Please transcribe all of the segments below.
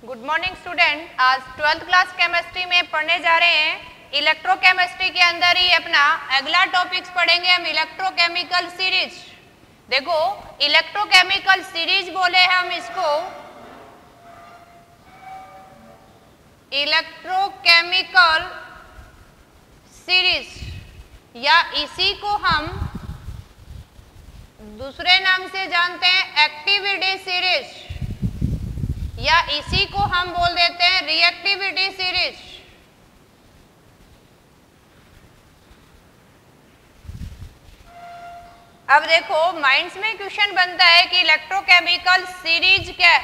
Good morning student. आज 12th class chemistry में पढ़ने जा रहे हैं। इलेक्ट्रोकेमिस्ट्री के अंदर ही अपना अगला टॉपिक्स पढ़ेंगे हम इलेक्ट्रोकेमिकल सीरीज। देखो इलेक्ट्रोकेमिकल सीरीज बोले हम इसको, इलेक्ट्रोकेमिकल सीरीज या इसी को हम दूसरे नाम से जानते हैं एक्टिविटी सीरीज या इसी को हम बोल देते हैं रिएक्टिविटी सीरीज। अब देखो माइंड्स में क्वेश्चन बनता है कि इलेक्ट्रोकेमिकल सीरीज क्या है।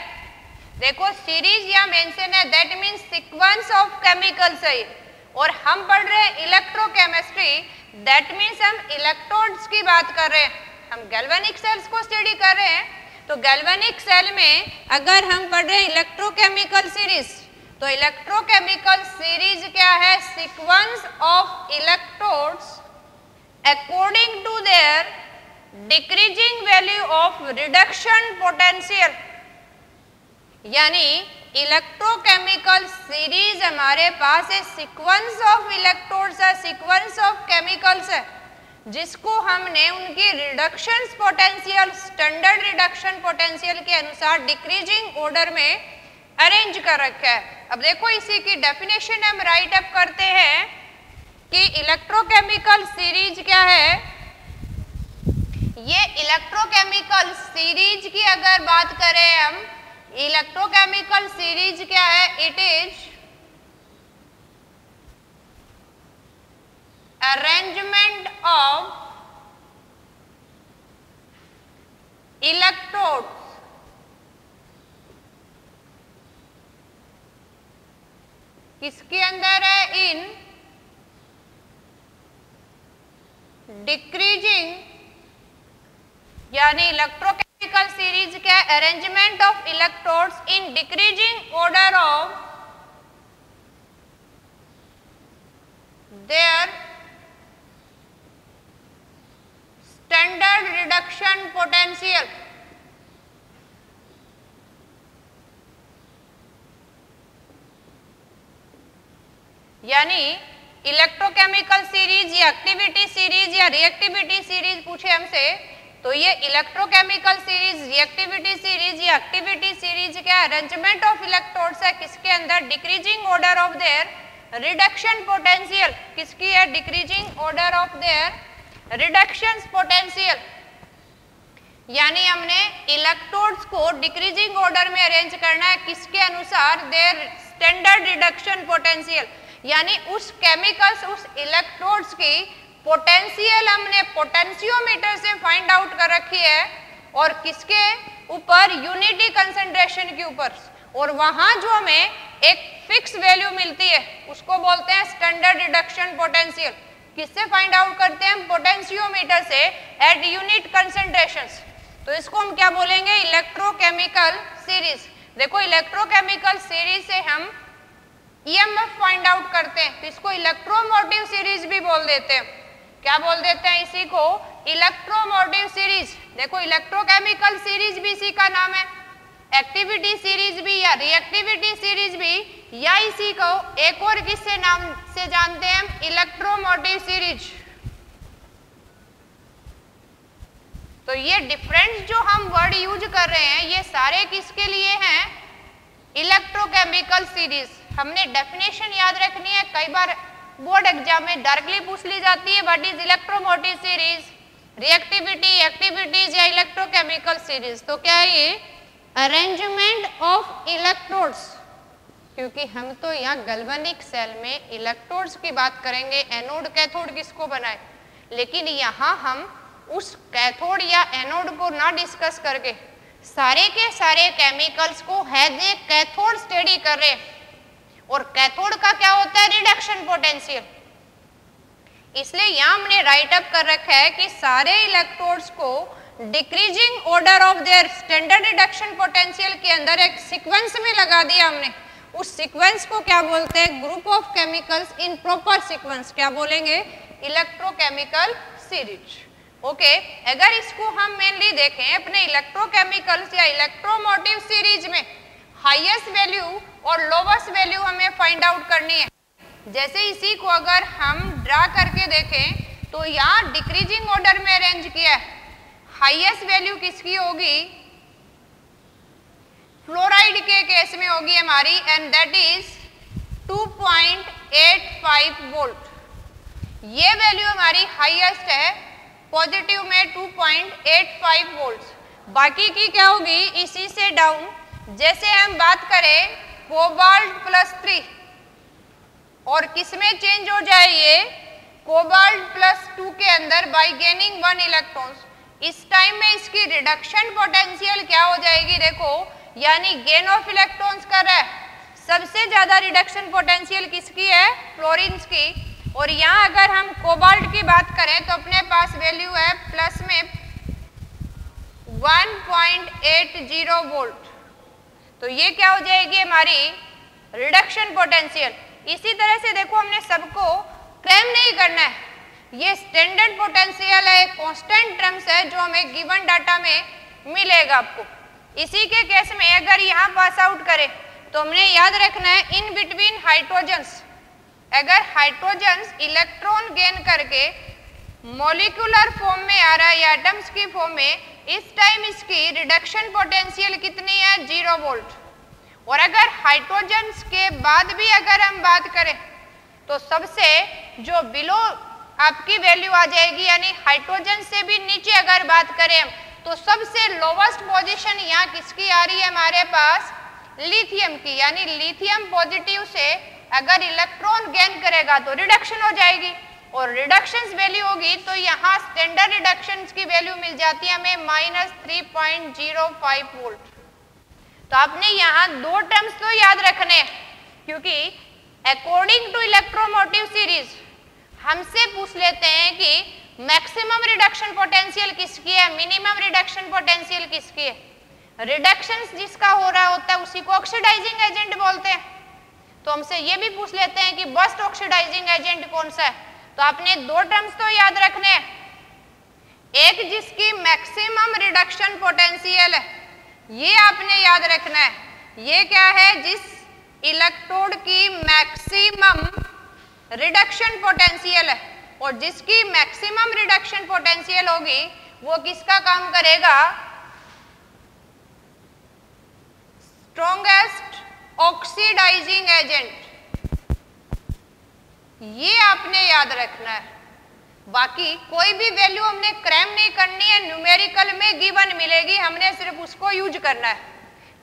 देखो सीरीज या मेंशन है, that means sequence of chemicals है और हम पढ़ रहे हैं इलेक्ट्रोकेमिस्ट्री, दैट मींस हम इलेक्ट्रोड्स की बात कर रहे हैं। हम गैल्वेनिक सेल्स को स्टडी कर रहे हैं, तो गैल्वेनिक सेल में अगर हम पढ़ रहे हैं इलेक्ट्रोकेमिकल सीरीज, तो इलेक्ट्रोकेमिकल सीरीज क्या है? Sequence of electrodes according to their decreasing value of reduction potential. यानी इलेक्ट्रोकेमिकल सीरीज हमारे पास है सीक्वेंस ऑफ इलेक्ट्रोड्स है, सीक्वेंस ऑफ केमिकल्स है, जिसको हमने उनकी reduction potential, standard reduction potential के अनुसार डिक्रीजिंग ऑर्डर में अरेंज कर रखा है। अब देखो इसी की डेफिनेशन हम राइट अप करते हैं कि इलेक्ट्रोकेमिकल सीरीज क्या है। ये इलेक्ट्रोकेमिकल सीरीज की अगर बात करें हम, इलेक्ट्रोकेमिकल सीरीज क्या है? It is arrangement of electrodes किसके अंदर है? इन डिक्रीजिंग, यानी इलेक्ट्रोकेमिकल सीरीज क्या है? Arrangement of electrodes in decreasing order of their standard reduction potential. यानी इलेक्ट्रोकेमिकल सीरीज या एक्टिविटी सीरीज या रिएक्टिविटी सीरीज पूछे हमसे, तो ये इलेक्ट्रोकेमिकल सीरीज, रिएक्टिविटी सीरीज या एक्टिविटी सीरीज क्या? अरेंजमेंट ऑफ इलेक्ट्रोड्स है किसके अंदर? Decreasing order of their reduction potential. किसकी है? Decreasing order of their reduction potential. यानी हमने इलेक्ट्रोड्स को डिक्रीजिंग ऑर्डर में अरेंज करना है किसके अनुसार? Their standard reduction potential. यानी उस केमिकल्स, उस इलेक्ट्रोड्स की पोटेंशियल हमने पोटेंशियोमीटर से फाइंड आउट कर रखी है और किसके ऊपर? यूनिटी कंसंट्रेशन के ऊपर। और वहां जो हमें एक फिक्स वैल्यू मिलती है उसको बोलते हैं स्टैंडर्ड रिडक्शन पोटेंशियल। किससे फाइंड आउट करते हैं? पोटेंशियोमीटर से एट यूनिट कंसंट्रेशंस। तो इसको हम क्या बोलेंगे? Electrochemical series. देखो इलेक्ट्रोकेमिकल सीरीज से हम ईएमएफ फाइंड आउट करते हैं, तो इसको इलेक्ट्रोमोटिव सीरीज भी बोल देते हैं। क्या बोल देते हैं इसी को? Electromotive series. देखो इलेक्ट्रोकेमिकल सीरीज भी इसी का नाम है, एक्टिविटी सीरीज भी या रिएक्टिविटी सीरीज भी, या इसी को एक और किससे नाम से जानते हैं हम? Electromotive series. तो ये डिफरेंट जो हम वर्ड यूज कर रहे हैं ये सारे किसके लिए हैं? Electrochemical series. हमने डेफिनेशन याद रखनी है, कई बार बोर्ड एग्जाम में डायरेक्टली पूछ ली जाती है, what is electromotive series, reactivity, activities या इलेक्ट्रोकेमिकल सीरीज। तो क्या है ये? अरेंजमेंट ऑफ इलेक्ट्रोड्स, क्योंकि हम तो यहाँ गैल्वेनिक सेल में इलेक्ट्रोड्स की बात करेंगे, एनोड कैथोड किसको बनाए, लेकिन यहाँ हम उस कैथोड या एनोड को ना डिस्कस करके सारे के सारे केमिकल्स को हैज ए कैथोड स्टडी कर रहे हैं। और कैथोड का क्या होता है? Reduction potential. इसलिए यहाँ हमने राइट अप कर रखा है कि सारे इलेक्ट्रोड्स को decreasing order of their standard reduction potential के अंदर एक सीक्वेंस में लगा दिया हमने। उस सीक्वेंस को क्या बोलते हैं? Group of chemicals in proper sequence. क्या बोलेंगे? Electrochemical series. ओके, अगर इसको हम मेनली देखें अपने इलेक्ट्रोकेमिकल्स या इलेक्ट्रोमोटिव सीरीज में, हाईएस्ट वैल्यू और लोवेस्ट वैल्यू हमें फाइंड आउट करनी है। जैसे इसी को अगर हम ड्रा करके देखें तो यहाँ डिक्रीजिंग ऑर्डर में अरेंज किया है। हाईएस्ट वैल्यू किसकी होगी? फ्लोराइड के केस में होगी हमारी, एंड दैट इज 2.85 वोल्ट। ये वैल्यू हमारी हाईएस्ट है, पॉजिटिव में 2.85 वोल्ट। बाकी की क्या होगी? इसी से डाउन। जैसे हम बात करें कोबाल्ट +3 और किस में चेंज हो जाए ये? कोबाल्ट +2 के अंदर बाय गेनिंग 1 इलेक्ट्रॉन्स। इस टाइम में इसकी रिडक्शन पोटेंशियल क्या हो जाएगी? देखो, यानी गेन ऑफ इलेक्ट्रॉन्स कर रहा है। सबसे ज्यादा रिडक्शन पोटेंशियल किसकी है? फ्लोरीन्स की। और यहाँ अगर हम कोबाल्ट की बात करें तो अपने पास वैल्यू है प्लस में 1.80 वोल्ट। तो ये क्या हो जाएगी? हमारी रिडक्शन पोटेंशियल। इसी तरह से देखो, हमने सबको क्रैम नहीं करना है, ये स्टैंडर्ड पोटेंशियल है, कांस्टेंट टर्म्स है जो हमें गिवन डाटा में मिलेगा आपको। इसी के केस में अगर यहाँ पास आउट करें तो हमने याद रखना है इन बिटवीन हाइड्रोजन्स, अगर हाइड्रोजन्स इलेक्ट्रॉन गेन करके मॉलिक्यूलर फॉर्म में आ रहा है या एटम्स की फॉर्म में, इस टाइम इसकी रिडक्शन पोटेंशियल कितनी है? 0 वोल्ट। और अगर हाइड्रोजन्स के बाद भी अगर हम बात करें तो सबसे जो बिलो आपकी वैल्यू आ जाएगी, यानी हाइड्रोजन से भी नीचे अगर बात करें तो सबसे लोवेस्ट पोजीशन यहाँ किसकी आ रही है हमारे पास? लिथियम की। यानी लिथियम पॉजिटिव से अगर इलेक्ट्रॉन गेन करेगा तो रिडक्शन हो जाएगी, और रिडक्शन वैल्यू होगी तो यहाँ स्टैंडर्ड रिडक्शन की वैल्यू मिल जाती है हमें -3.05 वोल्ट। तो आपने यहाँ दो टर्म्स तो याद रखने हैं, क्योंकि अकॉर्डिंग टू इलेक्ट्रोमोटिव सीरीज हमसे पूछ लेते हैं कि मैक्सिमम रिडक्शन पोटेंशियल किसकी है, मिनिमम रिडक्शन पोटेंशियल किसकी है। रिडक्शन जिसका हो रहा होता है उसी को ऑक्सीडाइजिंग एजेंट बोलते हैं। तो हमसे ये भी पूछ लेते हैं कि बस्ट ऑक्सीडाइजिंग एजेंट कौन सा है। तो आपने दो टर्म्स तो याद रखने हैं, एक जिसकी मैक्सिमम रिडक्शन पोटेंशियल है, ये आपने याद रखना है। ये क्या है? जिस इलेक्ट्रोड की मैक्सिमम रिडक्शन पोटेंशियल है, और जिसकी मैक्सिमम रिडक्शन पोटेंशियल होगी वो किसका काम करेगा? Strongest oxidising agent. ये आपने याद रखना है। बाकी कोई भी वैल्यू हमने क्रैम नहीं करनी है, न्यूमेरिकल में गिवन मिलेगी, हमने सिर्फ उसको यूज करना है।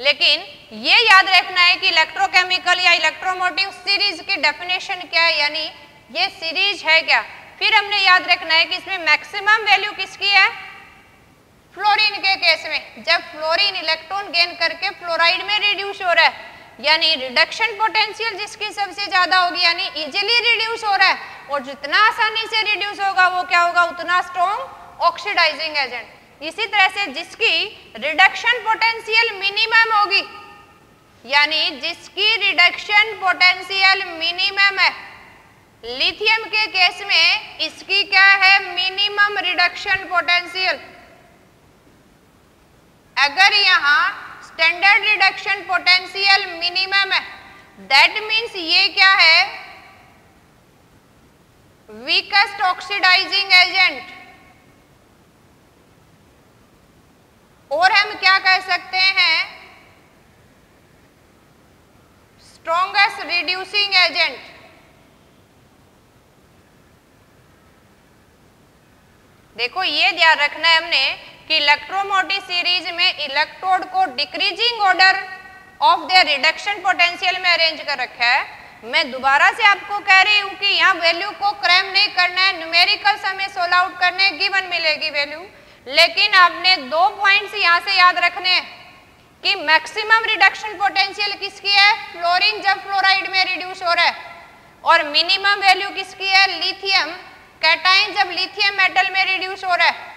लेकिन ये याद रखना है कि इलेक्ट्रोकेमिकल या इलेक्ट्रोमोटिव सीरीज की डेफिनेशन क्या है, यानी ये सीरीज है क्या। फिर हमने याद रखना है कि इसमें मैक्सिमम वैल्यू किसकी है? फ्लोरीन के केस में, जब फ्लोरीन इलेक्ट्रॉन गेन करके फ्लोराइड में रिड्यूस हो रहा है, यानी रिडक्शन पोटेंशियल जिसकी सबसे ज्यादा होगी, यानी इजीली रिड्यूस हो रहा है, और जितना आसानी से रिड्यूस होगा वो क्या होगा? उतना स्ट्रॉन्ग ऑक्सीडाइजिंग एजेंट। इसी तरह से जिसकी रिडक्शन पोटेंशियल मिनिमम होगी, यानी जिसकी रिडक्शन पोटेंशियल मिनिमम है, लिथियम के केस में इसकी क्या है? Minimum reduction potential. अगर यहाँ स्टैंडर्ड रिडक्शन पोटेंशियल मिनिमम है, दैट मीन्स ये क्या है? Weakest oxidising agent. और हम क्या कह सकते हैं? Strongest reducing agent. देखो, ये ध्यान रखना है हमने कि इलेक्ट्रोमोटिव सीरीज में इलेक्ट्रोड को decreasing order of the reduction potential में अरेंज कर रखा है। मैं दोबारा से आपको कह रही हूं कि यहाँ वैल्यू को क्रैम नहीं करना है, न्यूमेरिकल हमें सोल्व आउट करने, गिवन मिलेगी वैल्यू। लेकिन आपने दो पॉइंट्स यहाँ से याद रखने हैं कि मैक्सिमम रिडक्शन पोटेंशियल किसकी है? फ्लोरीन जब फ्लोराइड में रिड्यूस हो रहा है, और मिनिमम वैल्यू किसकी है? लिथियम कैटाइन जब लिथियम मेटल में रिड्यूस हो रहा है।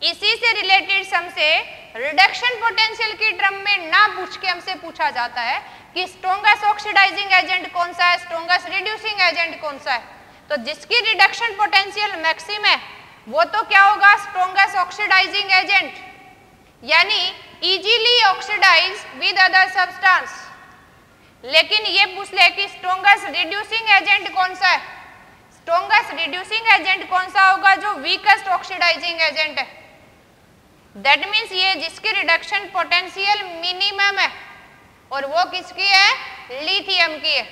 इसी से रिलेटेड हमसे रिडक्शन पोटेंशियल की टर्म में ना पूछ के हमसे पूछा जाता है कि स्ट्रॉन्गेस्ट ऑक्सीडाइजिंग एजेंट कौन सा है, स्ट्रॉन्गेस्ट रिड्यूसिंग एजेंट कौन सा है। तो जिसकी रिडक्शन पोटेंशियल मैक्सिमम है वो तो क्या होगा? Strongest oxidising agent. यानी easily oxidise with other substance. लेकिन ये पूछ ले कि स्ट्रॉन्गेस्ट रिड्यूसिंग एजेंट कौन सा है, स्ट्रॉन्गेस्ट रिड्यूसिंग एजेंट कौन सा होगा, जो वीकेस्ट ऑक्सीडाइजिंग एजेंट है। दैट मीन्स ये जिसकी रिडक्शन पोटेंशियल मिनिमम है और वो किसकी है, लिथियम की है।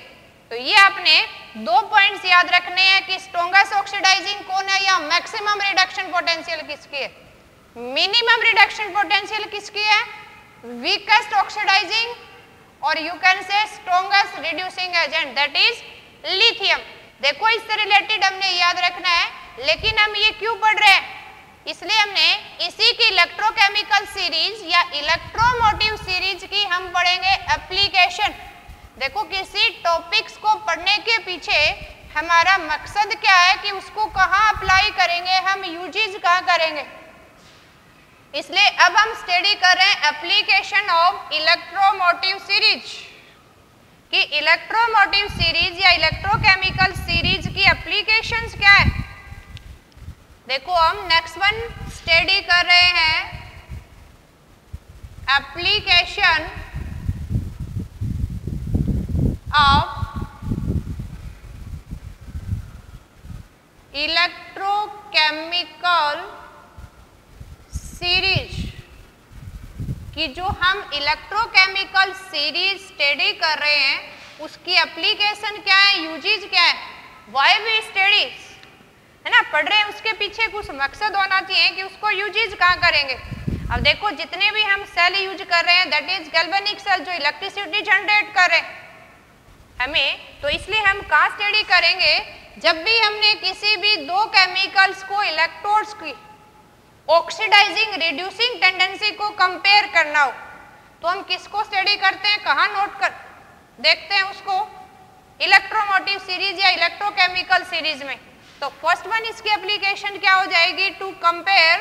तो ये आपने 2 पॉइंट्स याद रखने हैं कि स्ट्रॉन्गेस्ट ऑक्सीडाइजिंग कौन है या मैक्सिमम रिडक्शन पोटेंशियल किसकी है। मिनिमम रिडक्शन पोटेंशियल किसकी है, वीकेस्ट ऑक्सीडाइजिंग, और you can say strongest reducing agent that is lithium. देखो इससे रिलेटेड हमने याद रखना है, लेकिन हम ये क्यों पढ़ रहे हैं, इसलिए हमने इसी की इलेक्ट्रोकेमिकल सीरीज या इलेक्ट्रोमोटिव सीरीज की हम पढ़ेंगे एप्लीकेशन। देखो किसी टॉपिक्स को पढ़ने के पीछे हमारा मकसद क्या है कि उसको कहाँ अप्लाई करेंगे, हम यूजेस कहाँ करेंगे। इसलिए अब हम स्टडी कर रहे हैं एप्लीकेशन ऑफ इलेक्ट्रोमोटिव सीरीज कि इलेक्ट्रोमोटिव सीरीज या इलेक्ट्रोकेमिकल सीरीज की एप्लीकेशंस क्या है। देखो हम नेक्स्ट वन स्टडी कर रहे हैं एप्लीकेशन ऑफ इलेक्ट्रोकेमिकल सीरीज कि जो हम इलेक्ट्रोकेमिकल सीरीज स्टडी कर रहे हैं उसकी एप्लीकेशन क्या है, यूजेस क्या है, व्हाई वी स्टडी, है ना, पढ़ रहे हैं उसके पीछे कुछ मकसद होना चाहिए कि उसको यूजेस कहाँ करेंगे। अब देखो जितने भी हम सेल यूज कर रहे हैं दैट इज गैल्वेनिक सेल जो इलेक्ट्रिसिटी जनरेट कर रहे हैं हमें, तो इसलिए हम कहाँ स्टडी करेंगे, जब भी हमने किसी भी 2 केमिकल्स को इलेक्ट्रोड्स की ऑक्सीडाइजिंग रिड्यूसिंग टेंडेंसी को कंपेयर करना हो तो हम किसको स्टडी करते हैं, कहाँ नोट कर देखते हैं उसको, इलेक्ट्रोमोटिव सीरीज या इलेक्ट्रोकेमिकल सीरीज में। तो फर्स्ट वन इसकी एप्लीकेशन क्या हो जाएगी, टू कंपेयर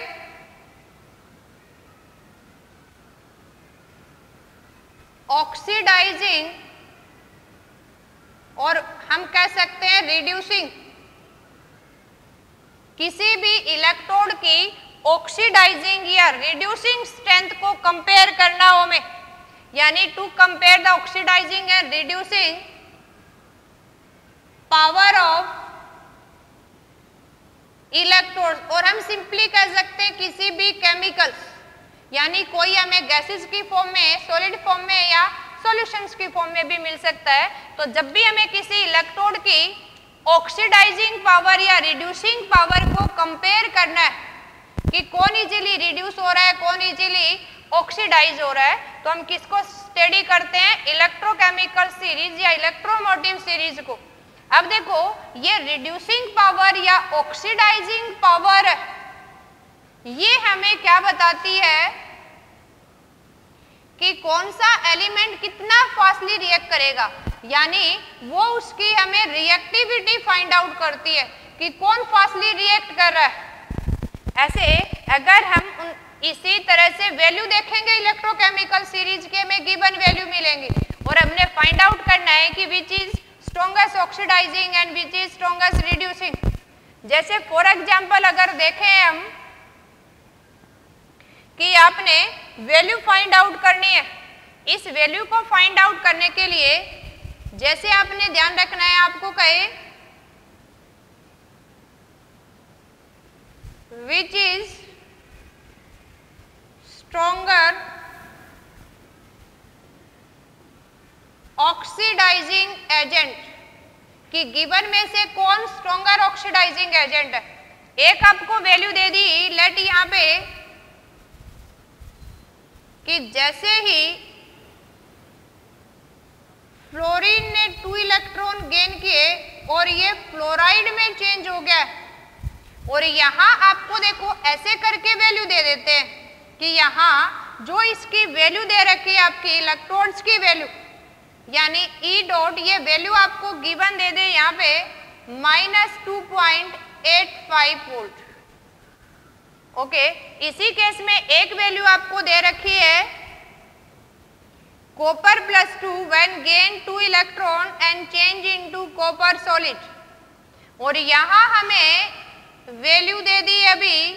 ऑक्सीडाइजिंग और हम कह सकते हैं रिड्यूसिंग किसी भी इलेक्ट्रोड की ऑक्सीडाइजिंग या रिड्यूसिंग स्ट्रेंथ को कंपेयर करना हो हमें, यानी to compare the oxidising and reducing power of electrode. और हम सिंपली कह सकते हैं किसी भी केमिकल्स, यानी कोई हमें गैसेस की फॉर्म में, सॉलिड फॉर्म में या सॉल्यूशंस की फॉर्म में भी मिल सकता है। तो जब भी हमें किसी इलेक्ट्रोड की ऑक्सीडाइजिंग पावर या रिड्यूसिंग पावर को कंपेयर करना है कि कौन इजीली रिड्यूस हो रहा है, कौन इजीली ऑक्सीडाइज हो रहा है, तो हम किसको स्टडी करते हैं, इलेक्ट्रोकेमिकल सीरीज या इलेक्ट्रोमोटिव सीरीज को। अब देखो ये रिड्यूसिंग पावर या ऑक्सीडाइजिंग पावर ये हमें क्या बताती है कि कौन सा एलिमेंट कितना फास्टली रिएक्ट करेगा, यानी वो उसकी हमें रिएक्टिविटी फाइंड आउट करती है कि कौन फास्टली रिएक्ट कर रहा है। ऐसे अगर हम इसी तरह से वैल्यू देखेंगे इलेक्ट्रोकेमिकल सीरीज के, हमें गिवन वैल्यू मिलेंगी और हमने फाइंड आउट करना है कि which is strongest oxidising and which is strongest reducing. जैसे फॉर एग्जांपल अगर देखें हम कि आपने वैल्यू फाइंड आउट करनी है, इस वैल्यू को फाइंड आउट करने के लिए जैसे आपने ध्यान रखना है, आपको कहे which is stronger oxidising agent कि गिवन में से कौन स्ट्रॉन्गर ऑक्सीडाइजिंग एजेंट है। एक आपको वैल्यू दे दी, लेट यहां पे कि जैसे ही फ्लोरीन ने 2 इलेक्ट्रॉन गेन किए और ये फ्लोराइड में चेंज हो गया, और यहाँ आपको देखो ऐसे करके वैल्यू दे देते हैं कि यहाँ जो इसकी वैल्यू दे रखी है आपकी इलेक्ट्रॉन्स की वैल्यू, यानी ई डॉट, ये वैल्यू आपको गिवन दे दे यहाँ पे -2.85 वोल्ट। ओके, इसी केस में एक वैल्यू आपको दे रखी है copper +2 when gain 2 electron and change into copper solid, और यहां हमें वैल्यू दे दी अभी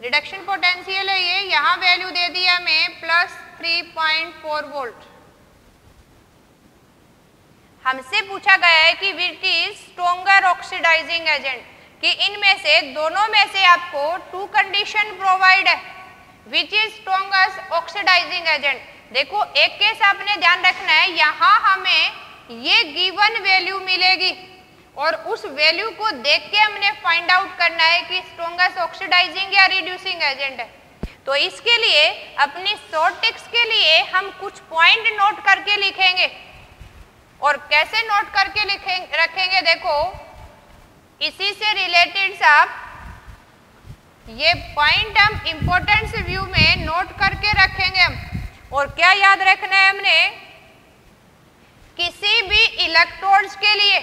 रिडक्शन पोटेंशियल है ये, यहाँ वैल्यू दे दिया हमें प्लस 3.4 वोल्ट। हमसे पूछा गया है कि which is stronger oxidising agent, कि इनमें से दोनों में से आपको टू कंडीशन प्रोवाइड है, which is strongest oxidising agent. देखो एक केस आपने ध्यान रखना है, यहाँ हमें ये गिवन वैल्यू मिलेगी और उस वैल्यू को देख के हमने फाइंड आउट करना है कि स्ट्रोंगेस्ट ऑक्सीडाइजिंग या रिड्यूसिंग एजेंट है। तो इसके लिए अपनी शॉर्ट टिक्स के लिए हम कुछ पॉइंट नोट करके लिखेंगे, और कैसे नोट करके रखेंगे, देखो इसी से रिलेटेड सब ये पॉइंट हम इंपॉर्टेंस व्यू में नोट करके रखेंगे हम। और क्या याद रखना है हमने, किसी भी इलेक्ट्रोड्स के लिए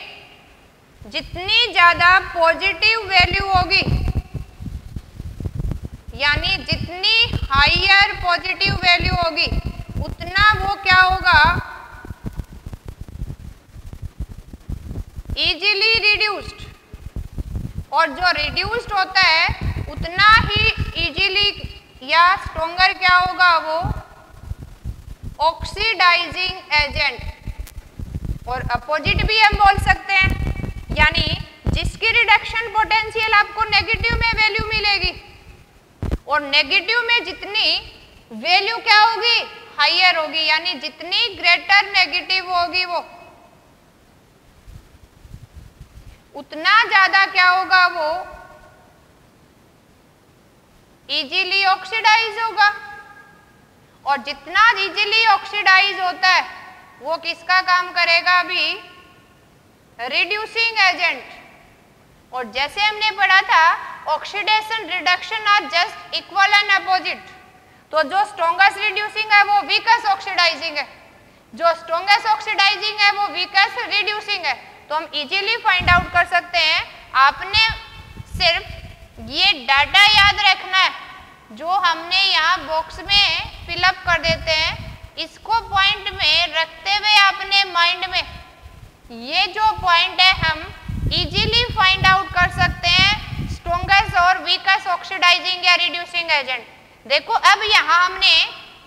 जितनी ज्यादा पॉजिटिव वैल्यू होगी, यानी जितनी हायर पॉजिटिव वैल्यू होगी उतना वो क्या होगा, इजीली रिड्यूस्ड, और जो रिड्यूस्ड होता है उतना ही इजीली या स्ट्रोंगर क्या होगा, वो ऑक्सीडाइजिंग एजेंट। और अपोजिट भी हम बोल सकते हैं, यानी जिसकी रिडक्शन पोटेंशियल आपको नेगेटिव में वैल्यू मिलेगी, और नेगेटिव में जितनी वैल्यू क्या होगी, हायर होगी, यानी जितनी ग्रेटर नेगेटिव होगी वो उतना ज्यादा क्या होगा, वो इजीली ऑक्सीडाइज होगा। और जितना इजीली ऑक्सीडाइज होता है वो किसका काम करेगा, अभी रिड्यूसिंग एजेंट। और जैसे हमने पढ़ा था oxidation reduction are just equal and opposite, तो जो स्ट्रॉन्गेस्ट रिड्यूसिंग है वो वीकेस्ट ऑक्सीडाइजिंग है, जो स्ट्रॉन्गेस्ट ऑक्सीडाइजिंग है वो वीकेस्ट रिड्यूसिंग है। तो हम इजीली फाइंड आउट कर सकते हैं। आपने सिर्फ ये डाटा याद रखना है जो हमने यहाँ बॉक्स में फिलअप कर देते हैं, इसको पॉइंट में रखते हुए अपने माइंड में ये जो पॉइंट है हम इजीली फाइंड आउट कर सकते हैं स्ट्रॉन्गेस्ट और वीकेस्ट ऑक्सीडाइजिंग या रिड्यूसिंग एजेंट। देखो अब यहाँ हमने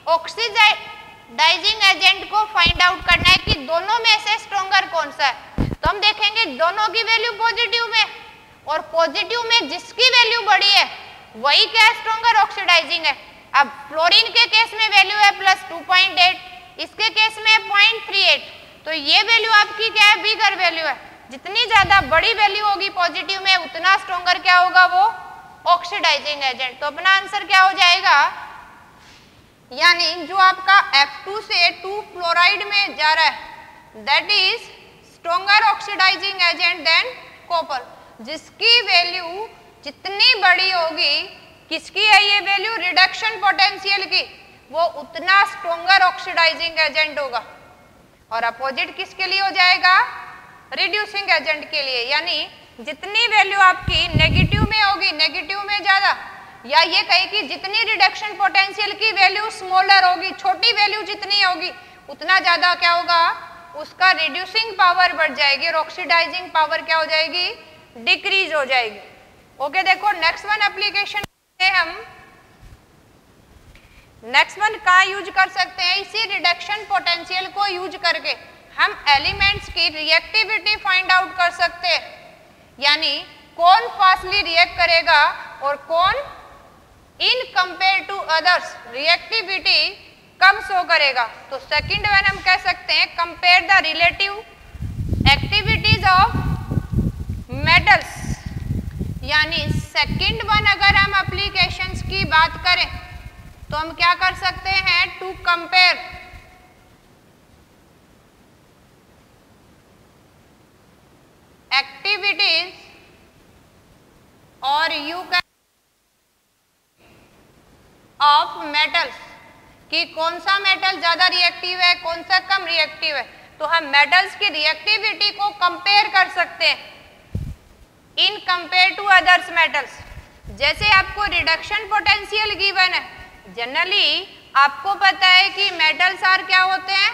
ऑक्सीडाइजिंग एजेंट को फाइंड आउट करना है कि दोनों में से स्ट्रॉन्गर कौन सा है। तो हम देखेंगे दोनों की वैल्यू पॉजिटिव में, और पॉजिटिव में जिसकी वैल्यू बड़ी है वही क्या स्ट्रॉन्गर ऑक्सीडाइजिंग है। अब फ्लोरीन के केस में वैल्यू है प्लस 2.8, इसके केस में 0.38, तो ये वैल्यू आपकी क्या है, बिगर वैल्यू है। जितनी ज्यादा बड़ी वैल्यू होगी पॉजिटिव में उतना स्ट्रॉन्गर क्या होगा, वो ऑक्सीडाइजिंग एजेंट। तो अपना आंसर क्या हो जाएगा, यानी जो आपका F2 से 2 फ्लोराइड में जा रहा है that is stronger oxidising agent than copper. जिसकी वैल्यू जितनी बड़ी होगी, किसकी है ये वैल्यू, रिडक्शन पोटेंशियल की, वो उतना स्ट्रॉन्गर ऑक्सीडाइजिंग एजेंट होगा। और अपोजिट किसके लिए हो जाएगा, रिड्यूसिंग एजेंट के लिए। यानी जितनी वैल्यू आपकी नेगेटिव में होगी, नेगेटिव में ज्यादा, या ये कहे कि जितनी रिडक्शन पोटेंशियल की वैल्यू स्मॉलर होगी, छोटी वैल्यू जितनी होगी उतना ज्यादा क्या होगा, उसका रिड्यूसिंग पावर बढ़ जाएगी और ऑक्सीडाइजिंग पावर क्या हो जाएगी, डिक्रीज हो जाएगी। ओके देखो नेक्स्ट वन एप्लीकेशन हम नेक्स्ट वन कहाँ यूज कर सकते हैं, इसी रिडक्शन पोटेंशियल को यूज करके हम एलिमेंट्स की रिएक्टिविटी फाइंड आउट कर सकते हैं, यानी कौन फास्टली रिएक्ट करेगा और कौन in compare to others reactivity कम शो करेगा। तो सेकंड वन हम कह सकते हैं compare the relative activities of metals, यानी सेकंड वन अगर हम एप्लीकेशंस की बात करें तो हम क्या कर सकते हैं, टू कंपेयर एक्टिविटीज और यू कैन ऑफ मेटल्स, कि कौन सा मेटल ज्यादा रिएक्टिव है, कौन सा कम रिएक्टिव है। तो हम मेटल्स की रिएक्टिविटी को कंपेयर कर सकते हैं in compare to others metals. जैसे आपको रिडक्शन पोटेंशियल गिवन है, जनरली आपको पता है कि मेटल्स आर क्या होते हैं,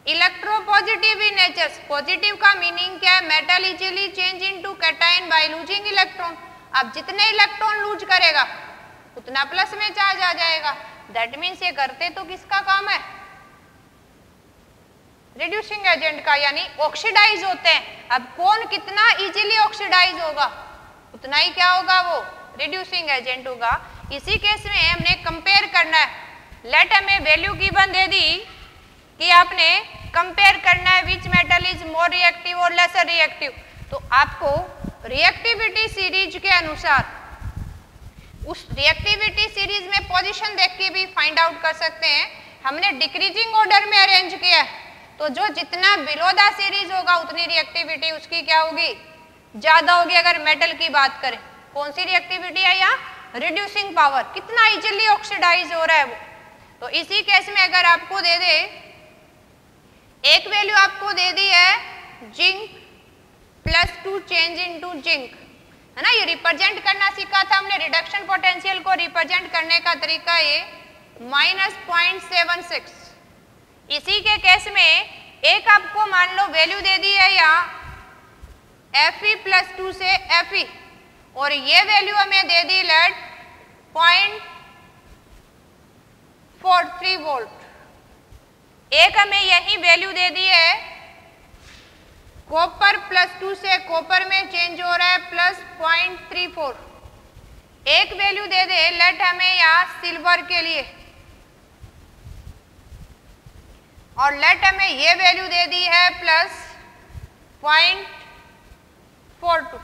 इलेक्ट्रोपॉजिटिव इन नेचर। पॉजिटिव का मीनिंग क्या है, metal easily change into cation by losing electron. अब जितने इलेक्ट्रॉन लूज करेगा उतना प्लस में चार्ज आ जाएगा। दैट मीन्स ये करते तो किसका काम है? रिड्यूसिंग एजेंट का, यानी ऑक्सीडाइज होते हैं। अब कौन कितना इजीली ऑक्सीडाइज होगा उतना ही क्या होगा, वो रिड्यूसिंग एजेंट होगा। इसी केस में हमने कंपेयर करना है। लेट हमें वैल्यू गिवन दे दी कि आपने कंपेयर करना है which metal is more reactive और लेसर रिएक्टिव, तो आपको रिएक्टिविटी सीरीज के अनुसार उस रिएक्टिविटी सीरीज में पोजीशन देख के भी फाइंड आउट कर सकते हैं। हमने डिक्रीजिंग ऑर्डर में अरेंज किया है, तो जो जितना बिलो द सीरीज होगा उतनी रिएक्टिविटी उसकी क्या होगी, ज्यादा होगी। अगर मेटल की बात करें, कौन सी रिएक्टिविटी है यहाँ, रिड्यूसिंग पावर, कितना इजीली ऑक्सीडाइज हो रहा है वो। तो इसी केस में अगर आपको दे दे, एक वैल्यू आपको दे दी है जिंक +2 चेंज इनटू जिंक, है ना, ये रिप्रेजेंट करना सीखा था हमने। रिडक्शन पोटेंशियल को रिप्रेजेंट करने का तरीका ये -0.76। इसी के केस में एक आपको मान लो वैल्यू दे दी है यहाँ Fe+2 से Fe, और ये वैल्यू हमें दे दी लेट 0.43 वोल्ट। एक हमें यही वैल्यू दे दी है कॉपर +2 से कॉपर में चेंज हो रहा है +0.34। एक वैल्यू दे दे लेट हमें यहाँ सिल्वर के लिए, और लेट हमें ये वैल्यू दे दी है +0.42।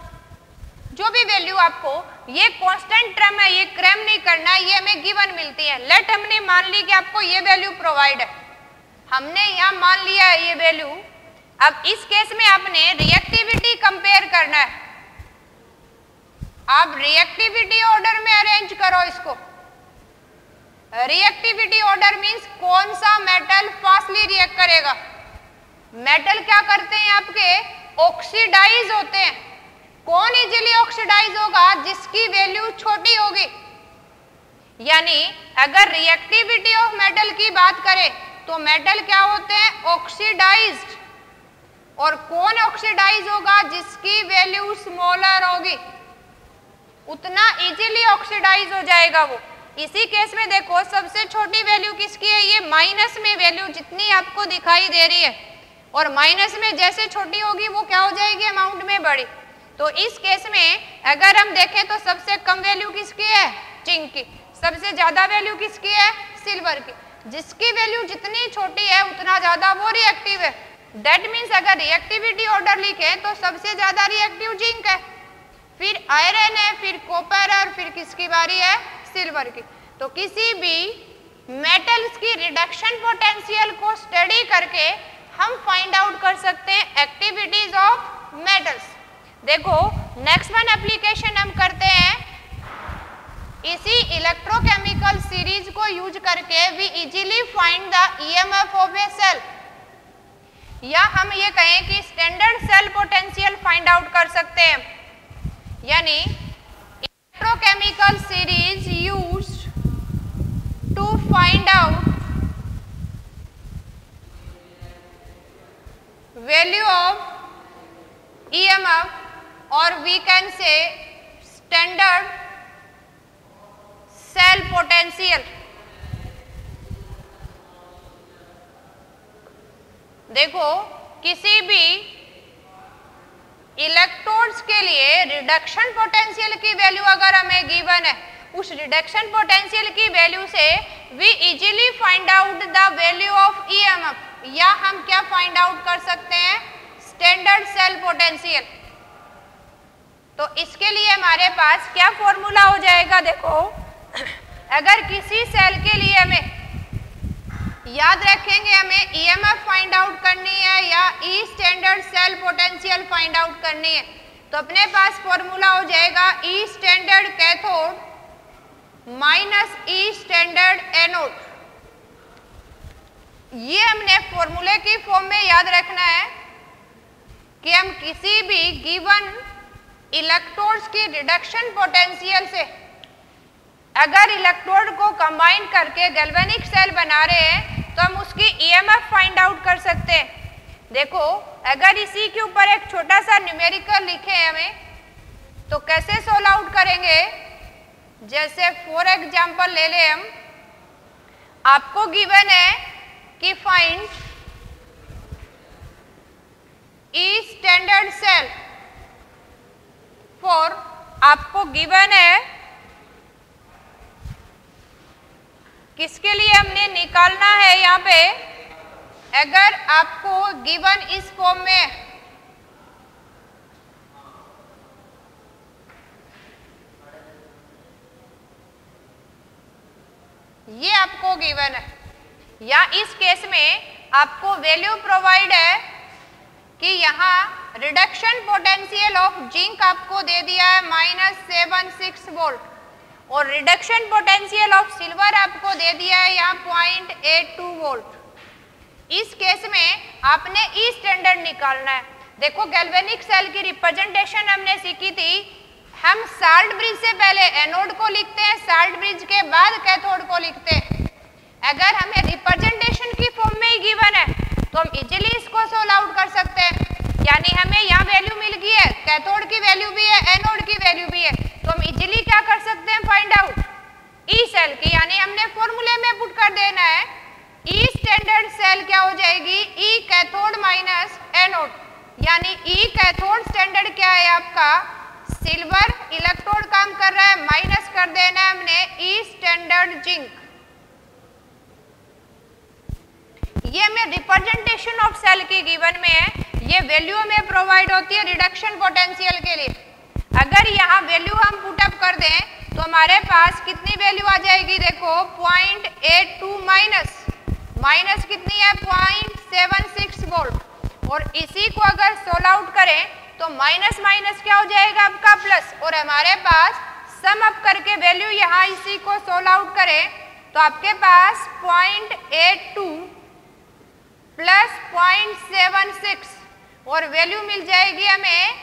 जो भी वैल्यू आपको, ये कांस्टेंट टर्म है, ये क्रैम नहीं करना, ये हमें गिवन मिलती है। लेट हमने मान ली कि आपको ये वैल्यू प्रोवाइड है, हमने यहाँ मान लिया है ये वैल्यू। अब इस केस में आपने रिएक्टिविटी कंपेयर करना है। आप रिएक्टिविटी ऑर्डर में अरेंज करो इसको। रिएक्टिविटी ऑर्डर मींस कौन सा मेटल फास्टली रिएक्ट करेगा। मेटल क्या करते हैं आपके, ऑक्सीडाइज होते हैं। कौन इजीली ऑक्सीडाइज होगा, जिसकी वैल्यू छोटी होगी। यानी अगर रिएक्टिविटी ऑफ मेटल की बात करें तो मेटल क्या होते हैं, ऑक्सीडाइज्ड। और कौन ऑक्सीडाइज होगा, जिसकी वैल्यू स्मॉलर होगी, उतना इजीली ऑक्सीडाइज हो जाएगा वो। इसी केस में देखो सबसे छोटी वैल्यू किसकी है, ये माइनस में वैल्यू जितनी आपको दिखाई दे रही है, और माइनस में जैसे छोटी होगी वो क्या हो जाएगी, अमाउंट में बड़ी। तो इस केस में अगर हम देखें तो सबसे कम वैल्यू किसकी है, जिंक की। सबसे ज्यादा वैल्यू किसकी है, सिल्वर की। जिसकी वैल्यू जितनी छोटी है उतना ज्यादा वो रिएक्टिव है। दैट मीन्स अगर रिएक्टिविटी ऑर्डर लिखे तो सबसे ज्यादा रिएक्टिव जिंक है, फिर आयरन है, फिर कॉपर है, और फिर किसकी बारी है, सिल्वर की। तो किसी भी मेटल्स की रिडक्शन पोटेंशियल को स्टडी करके हम फाइंड आउट कर सकते हैं एक्टिविटीज ऑफ मेटल्स। देखो नेक्स्ट वन एप्लीकेशन हम करते हैं, इसी इलेक्ट्रोकेमिकल सीरीज को यूज करके we easily find the EMF of a cell, या हम ये कहें कि standard cell potential find out कर सकते हैं। यानी electrochemical series used to find out value of EMF, और we can say standard cell potential. देखो किसी भी इलेक्ट्रोड्स के लिए रिडक्शन पोटेंशियल की वैल्यू अगर हमें गिवन है, उस रिडक्शन पोटेंशियल की वैल्यू से we easily find out the value of EMF, या हम क्या फाइंड आउट कर सकते हैं, स्टैंडर्ड सेल पोटेंशियल। तो इसके लिए हमारे पास क्या फॉर्मूला हो जाएगा, देखो अगर किसी सेल के लिए हमें याद रखेंगे, हमें ईएमएफ फाइंड आउट करनी है या E standard cell potential find out करनी है, तो अपने पास फॉर्मूला हो जाएगा E standard cathode minus E standard anode. ये हमने फॉर्मूले की फॉर्म में याद रखना है कि हम किसी भी गिवन इलेक्ट्रोड्स की रिडक्शन पोटेंशियल से अगर इलेक्ट्रोड को कंबाइन करके गैल्वेनिक सेल बना रहे हैं तो हम उसकी ईएमएफ फाइंड आउट कर सकते हैं। देखो अगर इसी के ऊपर एक छोटा सा न्यूमेरिकल लिखे हैं हमें, तो कैसे सोल्व आउट करेंगे, जैसे फॉर एग्जाम्पल ले ले हम, आपको गिवन है कि find E standard cell for, आपको गिवन है, किसके लिए हमने निकालना है यहाँ पे, अगर आपको गिवन इस फॉर्म में ये आपको गिवन है, या इस केस में आपको वैल्यू प्रोवाइड है कि यहाँ रिडक्शन पोटेंशियल ऑफ जिंक आपको दे दिया है -76 वोल्ट, और रिडक्शन पोटेंशियल ऑफ सिल्वर आपको दे दिया है यहाँ 0.82 वोल्ट। इस केस में आपने ई स्टैंडर्ड निकालना है। देखो गैल्वेनिक सेल की रिप्रेजेंटेशन हमने सीखी थी, हम साल्ट ब्रिज से पहले एनोड को लिखते हैं, साल्ट ब्रिज के बाद कैथोड को लिखते हैं। अगर हमें रिप्रेजेंटेशन की फॉर्म में ही गिवन है तो हम इजीली इसको सोल्व आउट कर सकते हैं, यानी हमें यहाँ वैल्यू मिल गई है, कैथोड की वैल्यू भी है, एनोड की वैल्यू भी है, तो हम इजीली क्या कर सकते हैं, फाइंड आउट ई सेल की, यानी हमने फॉर्मूले में पुट कर देना है ई स्टैंडर्ड सेल क्या हो जाएगी, ई कैथोड माइनस एनोड, यानी ई कैथोड स्टैंडर्ड क्या है आपका, सिल्वर, इलेक्ट्रोड काम कर रहा है, माइनस कर देना है हमने ई स्टैंडर्ड जिंक। ये हमें रिप्रेजेंटेशन ऑफ सेल की गिवन में है, ये वैल्यू हमें प्रोवाइड होती है रिडक्शन पोटेंशियल के लिए। अगर यहाँ वैल्यू हम पुटअप कर दें तो हमारे पास कितनी वैल्यू आ जाएगी, देखो 0.82 माइनस कितनी है 0.76 वोल्ट, और इसी को अगर सोल्व आउट करें तो माइनस माइनस क्या हो जाएगा आपका प्लस, और हमारे पास सम अप करके वैल्यू यहाँ इसी को सोल्व आउट करें तो आपके पास 0.82 प्लस 0.76 और वैल्यू मिल जाएगी हमें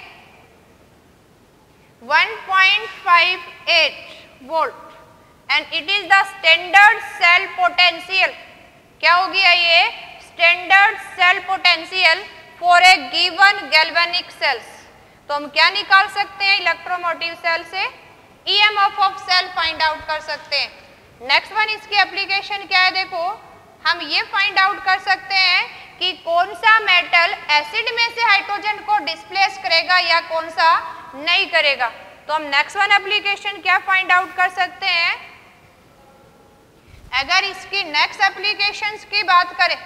1.58 volt and it is the standard cell potential. क्या हो गया ये, standard cell potential for a given galvanic cells. तो हम क्या निकाल सकते हैं इलेक्ट्रोमोटिव सेल से, EMF of cell find out कर सकते हैं। नेक्स्ट वन इसकी एप्लीकेशन क्या है, देखो हम ये फाइंड आउट कर सकते हैं कि कौन सा मेटल एसिड में से हाइड्रोजन को डिस्प्लेस करेगा या कौन सा नहीं करेगा। तो हम नेक्स्ट वन एप्लीकेशन क्या फाइंड आउट कर सकते हैं, अगर इसकी नेक्स्ट एप्लीकेशंस की बात करें,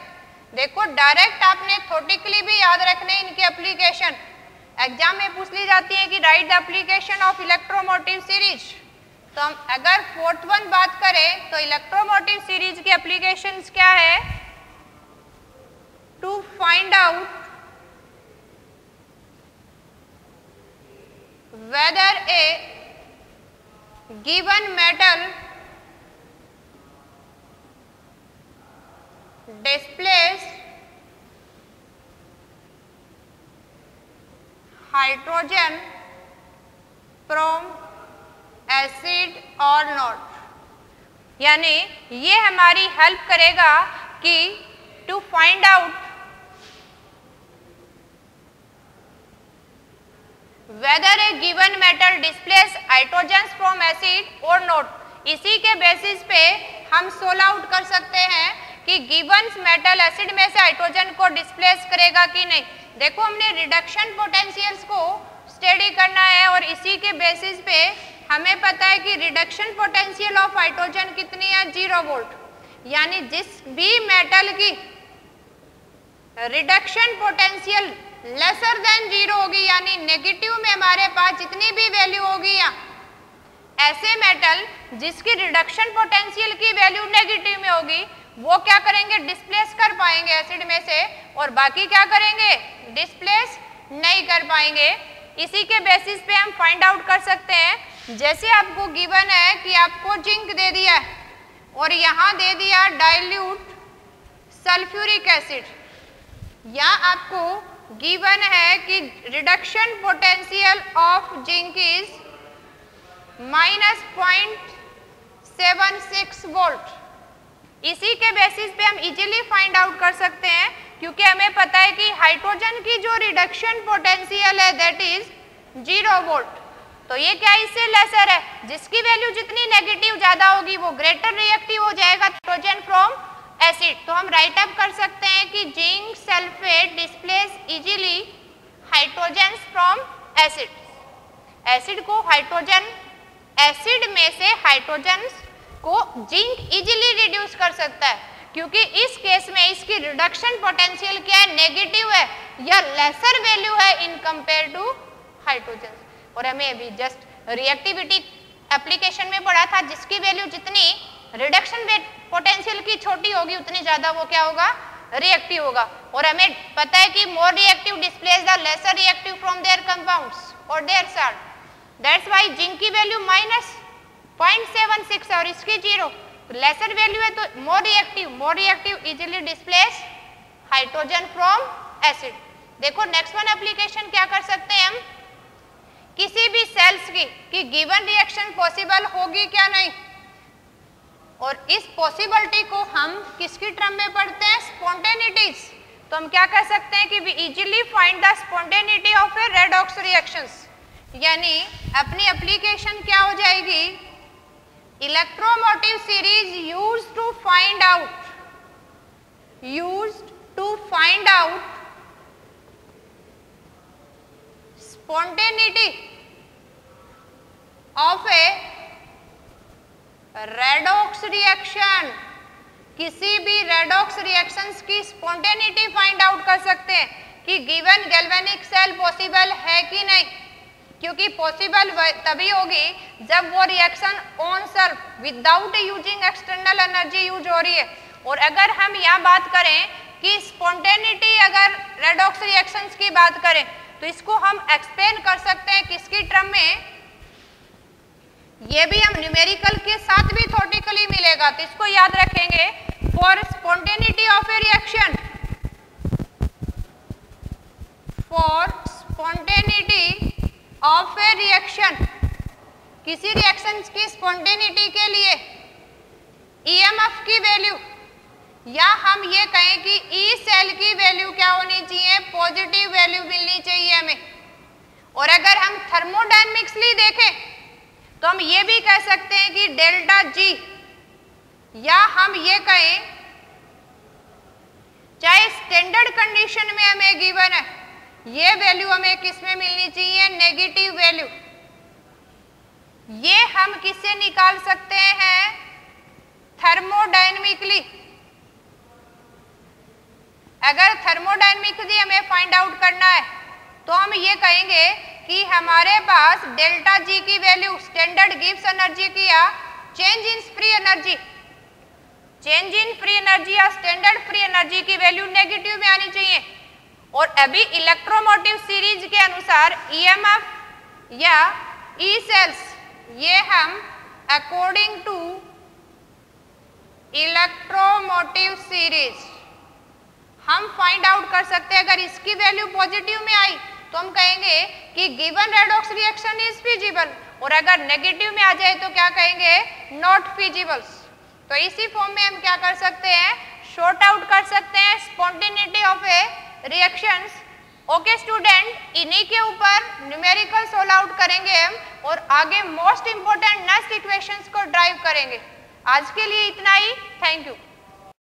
देखो डायरेक्ट आपने थ्योरेटिकली भी याद रखने इनकी एप्लीकेशन, एग्जाम में पूछ ली जाती है कि right the application of electromotive series. तो हम अगर फोर्थ वन बात करें तो इलेक्ट्रोमोटिव सीरीज की एप्लीकेशंस क्या है, to find out whether a given metal displace hydrogen from acid और नॉट। यानी ये हमारी हेल्प करेगा कि to find out whether a given metal displace hydrogen from acid और नॉट। इसी के बेसिस पे हम सोल्व आउट कर सकते हैं कि गिवन मेटल एसिड में से हाइड्रोजन को डिस्प्लेस करेगा कि नहीं। देखो हमने रिडक्शन पोटेंशियल्स को स्टडी करना है और इसी के बेसिस पे हमें पता है कि रिडक्शन पोटेंशियल ऑफ हाइड्रोजन कितनी है, 0 वोल्ट। यानी जिस भी मेटल की रिडक्शन पोटेंशियल लेसर देन 0 होगी, यानी नेगेटिव में हमारे पास जितनी भी वैल्यू होगी, या ऐसे मेटल जिसकी रिडक्शन पोटेंशियल की वैल्यू नेगेटिव में होगी वो क्या करेंगे, डिस्प्लेस कर पाएंगे एसिड में से, और बाकी क्या करेंगे, डिस्प्लेस नहीं कर पाएंगे। इसी के बेसिस पे हम फाइंड आउट कर सकते हैं, जैसे आपको गिवन है कि आपको जिंक दे दिया है और यहाँ दे दिया डाइल्यूट सल्फ्यूरिक एसिड, या आपको गिवन है कि reduction potential of zinc is -0.76 volt. इसी के बेसिस पे हम इजीली फाइंड आउट कर सकते हैं, क्योंकि हमें पता है कि हाइड्रोजन की जो रिडक्शन पोटेंशियल है दैट इज 0 वोल्ट। तो ये क्या इससे लेसर है, जिसकी वैल्यू जितनी नेगेटिव ज्यादा होगी वो ग्रेटर रिएक्टिव हो जाएगा हाइड्रोजन फ्रॉम एसिड। तो हम राइट अप कर सकते हैं कि zinc sulphate displace easily hydrogen from acid. Acid को हाइड्रोजन, एसिड में से हाइड्रोजन को जिंक इजीली रिड्यूस कर सकता है, क्योंकि इस केस में इसकी रिडक्शन पोटेंशियल क्या है, नेगेटिव है या लेसर वैल्यू है इन कंपेयर टू हाइड्रोजन। और हमें अभी जस्ट रिएक्टिविटी एप्लीकेशन में पढ़ा था, जिसकी वैल्यू जितनी रिडक्शन पोटेंशियल की छोटी होगी उतनी ज्यादा वो क्या होगा, रिएक्टिव होगा। और हमें पता है कि more reactive displace the lesser reactive from their compounds और their salt, that's why zinc की वैल्यू -0.76 और इसकी 0, लेसर वैल्यू है तो more reactive easily displace hydrogen from acid. देखो नेक्स्ट वन एप्लीकेशन क्या कर सकते हैं हम, किसी भी सेल्स की गिवन रिएक्शन पॉसिबल होगी क्या नहीं, और इस पॉसिबिलिटी को हम किसकी टर्म में पढ़ते हैं, स्पॉन्टेनिटीज। तो हम क्या कर सकते हैं कि we easily find the spontaneity of a redox reactions, यानी अपनी एप्लीकेशन क्या हो जाएगी, electromotive series used to find out spontaneity of a redox reaction। किसी भी रेडॉक्स रिएक्शंस की स्पॉन्टेनिटी फाइंड आउट कर सकते हैं कि गिवन गैल्वेनिक सेल पॉसिबल है कि नहीं, क्योंकि पॉसिबल तभी होगी जब वो reaction on self without using external energy use हो रही है। और अगर हम यहाँ बात करें कि स्पॉन्टेनिटी, अगर रेडॉक्स रिएक्शंस की बात करें तो इसको हम एक्सप्लेन कर सकते हैं किसकी टर्म में, ये भी हम न्यूमेरिकल के साथ भी थ्योरेटिकली मिलेगा, तो इसको याद रखेंगे। For spontaneity of A reaction, किसी रिएक्शन की स्पॉन्टेनिटी के लिए ईएमएफ की वैल्यू, या हम ये कहें कि ई सेल की वैल्यू क्या होनी चाहिए, पॉजिटिव वैल्यू मिलनी चाहिए हमें। और अगर हम थर्मोडायनेमिक्सली देखें तो हम ये भी कह सकते हैं कि डेल्टा जी, या हम ये कहें चाहे स्टैंडर्ड कंडीशन में हमें गिवन है, ये वैल्यू हमें किस में मिलनी चाहिए, नेगेटिव वैल्यू। ये हम किससे निकाल सकते हैं, थर्मोडायनेमिकली। अगर थर्मोडायनेमिकली हमें फाइंड आउट करना है तो हम ये कहेंगे कि हमारे पास डेल्टा जी की वैल्यू स्टैंडर्ड गिब्स एनर्जी की या चेंज इन फ्री एनर्जी या स्टैंडर्ड फ्री एनर्जी की वैल्यू नेगेटिव में आनी चाहिए। और अभी इलेक्ट्रोमोटिव सीरीज के अनुसार ईएमएफ या ई सेल्स, ये हम अकॉर्डिंग टू इलेक्ट्रोमोटिव सीरीज हम फाइंड आउट कर सकते हैं। अगर इसकी वैल्यू पॉजिटिव में आई तो हम कहेंगे कि given redox reaction is feasible, और अगर नेगेटिव में आ जाए तो क्या कहेंगे, नॉट फिजिबल। तो इसी फॉर्म में हम क्या कर सकते हैं, शॉर्ट आउट कर सकते हैं spontaneity of A reactions. Okay student, इन्हीं के ऊपर न्यूमेरिकल सोल्व आउट करेंगे हम, और आगे मोस्ट इंपोर्टेंट नेक्स्ट इक्वेशंस को ड्राइव करेंगे। आज के लिए इतना ही, थैंक यू।